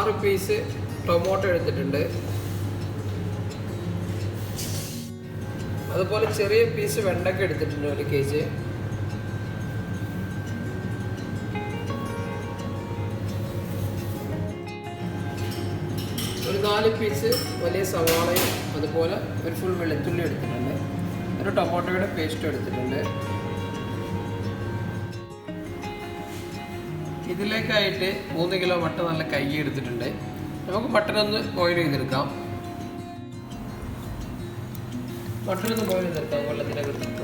6 piece tomato എടുത്തിട്ടുണ്ട്. അതുപോലെ ചെറിയ പീസ് വെണ്ടയ്ക്ക എടുത്തിട്ടുണ്ട് 1 kg. ഒരു 4 പീസ് വലിയ സവാളയും അതുപോലെ ഒരു ഫുൾ വെളുത്തുള്ളി എടുത്തിട്ടുണ്ട്. ഒരു ടൊമാറ്റോയുടെ പേസ്റ്റ് എടുത്തിട്ടുണ്ട്. ഇതിലേക്കായിട്ട് 3 കിലോ മട്ടൻ നല്ല കൈ എടുത്തിട്ടുണ്ട്. നമുക്ക് മട്ടൻ ഒന്ന് ബോയിൽ ചെയ്തെടുക്കാം. മട്ടൻ ഒന്ന് ബോയിൽ ചെയ്തെടുക്കാം. വെള്ളത്തിനൊക്കെ എടുത്തിട്ടുള്ള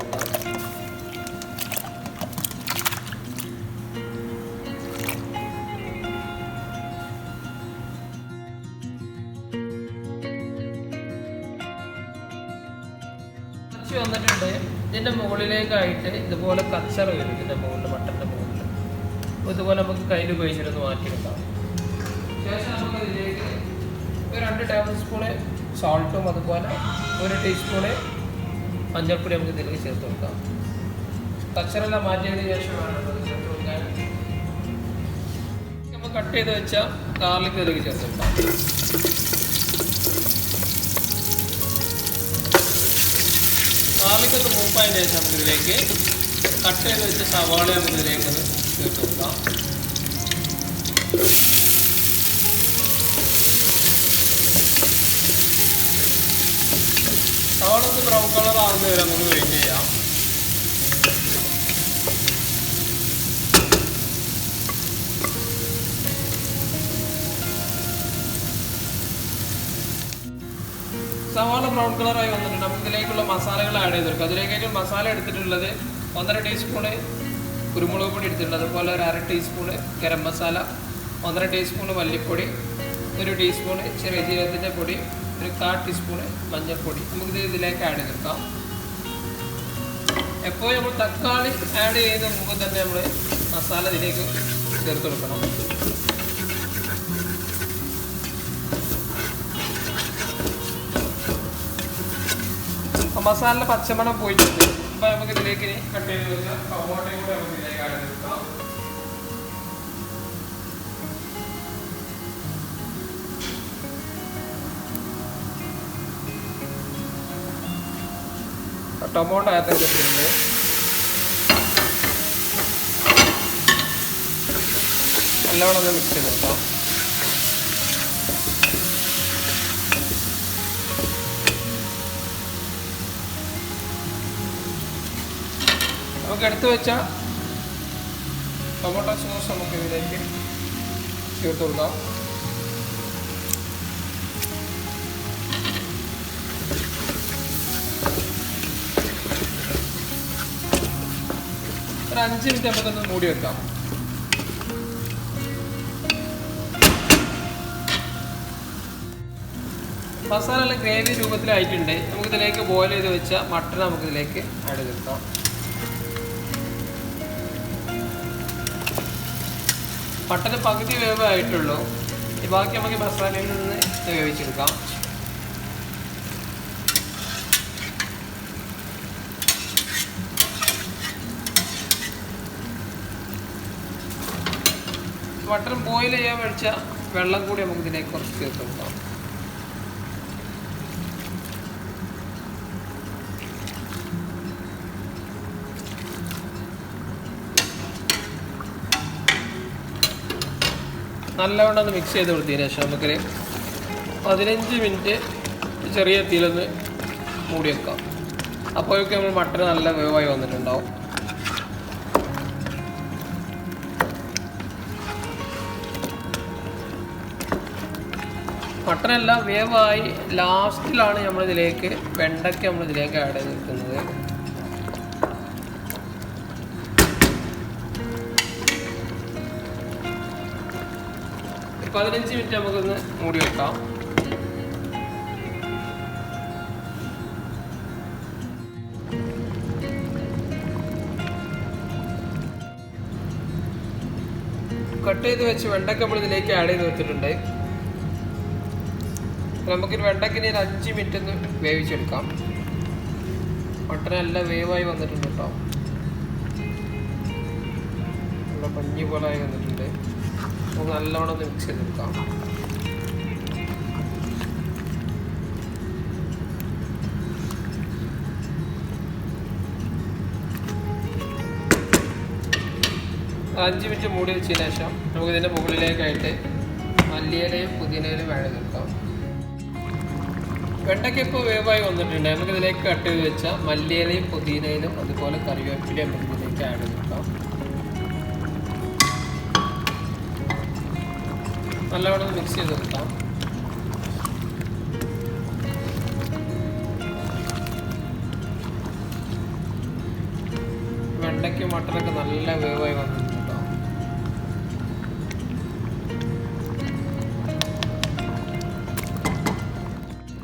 വന്നിട്ടുണ്ട്. ഇതിൻ്റെ മുകളിലേക്കായിട്ട് ഇതുപോലെ കച്ചറ വരും. ഇതിൻ്റെ മുകളിൽ മട്ടൻ്റെ മുകളിൽ ഇതുപോലെ നമുക്ക് കയ്യിൽ ഉപയോഗിച്ചിട്ടൊന്ന് മാറ്റിയെടുക്കാം. ശേഷം നമുക്ക് ഇതിലേക്ക് ഒരു 2 ടേബിൾ സ്പൂണ് സോൾട്ടും അതുപോലെ 1 ടീസ്പൂണ് മഞ്ഞൾപ്പൊടി നമുക്ക് ഇതിലേക്ക് ചേർത്ത് കൊടുക്കാം. കച്ചറെല്ലാം മാറ്റിയതിന് ശേഷം വേണം നമുക്ക് ചേർത്ത് കൊടുക്കാൻ. നമ്മൾ കട്ട് ചെയ്ത് വെച്ച ഗാർലിക് ഇതിലേക്ക് ചേർത്ത് കൊടുക്കാം. ഗാർലിക് ഒന്ന് മൂപ്പായതിന് ശേഷം നമുക്കിതിലേക്ക് കട്ട് ചെയ്ത് വെച്ച സവാള നമുക്കിതിലേക്ക് ചേർത്ത് കൊടുക്കാം. സവാള ഒന്ന് ബ്രൗൺ കളർ ആകുന്ന വരെ നമുക്ക് വെയിറ്റ് ചെയ്യാം. സവാള ബ്രൗൺ കളറായി വന്നിട്ടുണ്ട്. നമുക്ക് ഇതിലേക്കുള്ള മസാലകൾ ആഡ് ചെയ്തെടുക്കാം. അതിലേക്കായിട്ട് മസാല എടുത്തിട്ടുള്ളത് 1.5 ടീസ്പൂണ് കുരുമുളക് പൊടി എടുത്തിട്ടുണ്ട്. അതുപോലെ ഒരു 1/2 ടീസ്പൂണ് ഗരം മസാല, 1.5 ടീസ്പൂണ് മല്ലിപ്പൊടി, 1 ടീസ്പൂണ് ചെറിയ ജീരകത്തിൻ്റെ പൊടി, ഒരു 1/4 ടീസ്പൂണ് മഞ്ഞൾപ്പൊടി നമുക്കിത് ഇതിലേക്ക് ആഡ് ചെയ്തെടുക്കാം. എപ്പോഴും നമ്മൾ തക്കാളി ആഡ് ചെയ്യുന്ന മുമ്പ് തന്നെ നമ്മൾ മസാല ഇതിലേക്ക് ചേർത്ത് കൊടുക്കണം. മസാലയുടെ പച്ചമണം പോയിട്ടുണ്ട്. അപ്പോൾ നമുക്ക് ഇതിലേക്ക് കട്ട് ചെയ്ത് വെച്ചാൽ ടൊമാറ്റോയും കൂടെ നമുക്ക് ഇതിലേക്ക് ആഡ് ചെയ്തെടുക്കാം. ടൊമാറ്റോ ആഡ് ചെയ്തിട്ടുണ്ട്. നല്ലവണ്ണം ഒന്ന് മിക്സ് ചെയ്തെടുക്കാം. നമുക്ക് എടുത്തു വെച്ച ടൊമാറ്റോ സോസ് നമുക്ക് ഇതിലേക്ക് ചേർത്ത് കൊടുക്കാം. ഒരു 5 മിനിറ്റ് നമുക്കൊന്ന് മൂടി വെക്കാം. മസാല നല്ല ഗ്രേവി രൂപത്തിലായിട്ടുണ്ട്. നമുക്കിതിലേക്ക് ബോയിൽ ചെയ്ത് വെച്ച മട്ടൺ നമുക്കിതിലേക്ക് ആഡ് ചെയ്തെടുക്കാം. മട്ടന് പകുതി വേവേ ആയിട്ടുള്ളൂ. ബാക്കി നമുക്ക് മസാലയിൽ നിന്ന് വേവിച്ചെടുക്കാം. മട്ടൺ ബോയിൽ ചെയ്യാൻ വെച്ച വെള്ളം കൂടി നമുക്ക് ഇതിലേക്ക് കുറച്ച് ചേർത്ത് കൊടുക്കാം. നല്ലവണ്ണം ഒന്ന് മിക്സ് ചെയ്ത് കൊടുത്തതിന് ശേഷം നമുക്കൊരു 15 മിനിറ്റ് ചെറിയ തീയിലൊന്ന് മൂടി വെക്കാം. അപ്പോഴൊക്കെ നമ്മൾ മട്ടൺ നല്ല വേവായി വന്നിട്ടുണ്ടാവും. മട്ടനെല്ലാം വേവായി ലാസ്റ്റിലാണ് നമ്മളിതിലേക്ക് വെണ്ടയ്ക്ക നമ്മളിതിലേക്ക് ആഡ് ചെയ്ത് വെക്കുന്നത്. ഒരു 15 മിനിറ്റ് നമുക്കൊന്ന് മൂടി വെക്കാം. കട്ട് ചെയ്ത് വെച്ച് വെണ്ടയ്ക്ക നമ്മൾ ഇതിലേക്ക് ആഡ് ചെയ്ത് വെച്ചിട്ടുണ്ട്. നമുക്കൊരു വെണ്ടയ്ക്കിനി ഒരു 5 മിനിറ്റ് ഒന്ന് വേവിച്ചെടുക്കാം. മട്ടൻ എല്ലാം വേവായി വന്നിട്ടുണ്ട് കേട്ടോ. നല്ല പഞ്ഞി പോലെ ആയി വന്നിട്ടുണ്ട്. നമുക്ക് നല്ലോണം ഒന്ന് മിക്സ് ചെയ്തെടുക്കാം. 5 മിനിറ്റ് മൂടി വെച്ചതിന് ശേഷം നമുക്കിതിൻ്റെ മുകളിലേക്കായിട്ട് മല്ലിയിലയും പുതിനയിലും ആഡ് ചെയ്ത് കൊടുക്കാം. വെണ്ടയ്ക്ക ഇപ്പോൾ വേവായി വന്നിട്ടുണ്ട്. നമുക്കിതിലേക്ക് കട്ട് ചെയ്ത് വെച്ച മല്ലിയിലയും പുതിനയിലും അതുപോലെ കറിവേപ്പിലയും നമുക്ക് ഇതിലേക്ക് ആഡ് ചെയ്ത് കൊടുക്കാം. നല്ലവണ്ണം മിക്സ് ചെയ്ത് കൊടുക്കാം. വെണ്ടയ്ക്കും മട്ടനൊക്കെ നല്ല വേവായി വന്നിട്ടുണ്ട് കേട്ടോ.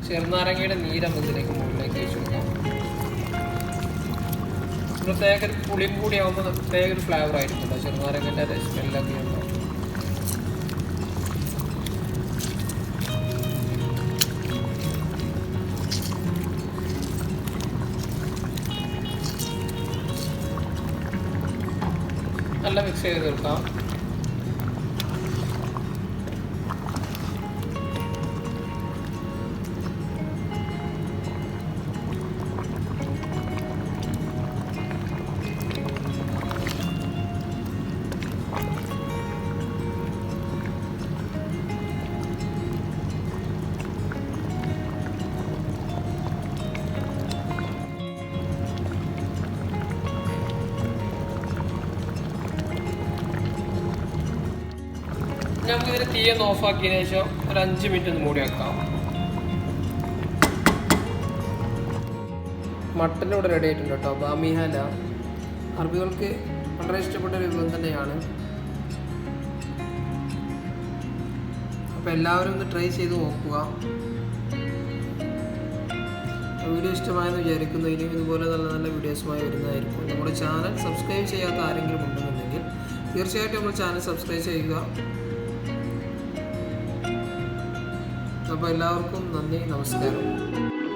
ചെറുനാരങ്ങയുടെ നീര് നമുക്ക് ഇതിലേക്ക് മുകളിലേക്ക് വെച്ച് കൊടുക്കാം. പ്രത്യേക ഒരു പുളിയും കൂടി ആകുമ്പോൾ പ്രത്യേക ഒരു ഫ്ലേവർ ആയിരിക്കുമല്ലോ, ചെറുനാരങ്ങൻ്റെ സ്മെല്ലൊക്കെ ഉണ്ടാവും. നല്ല മിക്സ് ചെയ്ത് കൊടുക്കാം. നമുക്കിതിന് തീയൊന്ന് ഓഫാക്കിയതിന് ശേഷം ഒരു 5 മിനിറ്റ് ഒന്ന് മൂടി വെക്കാം. മട്ടൻ ഇവിടെ റെഡി ആയിട്ടുണ്ട് കേട്ടോ. ബാമിഹാല അറബികൾക്ക് വളരെ ഇഷ്ടപ്പെട്ട ഒരു വിഭവം തന്നെയാണ്. അപ്പോൾ എല്ലാവരും ഒന്ന് ട്രൈ ചെയ്ത് നോക്കുക. വീഡിയോ ഇഷ്ടമായെന്ന് വിചാരിക്കുന്നു. ഇനിയും ഇതുപോലെ നല്ല നല്ല വീഡിയോസുമായി വരുന്നതായിരിക്കും. നമ്മുടെ ചാനൽ സബ്സ്ക്രൈബ് ചെയ്യാത്ത ആരെങ്കിലും ഉണ്ടെന്നുണ്ടെങ്കിൽ തീർച്ചയായിട്ടും നമ്മുടെ ചാനൽ സബ്സ്ക്രൈബ് ചെയ്യുക. അപ്പോൾ എല്ലാവർക്കും നന്ദി, നമസ്കാരം.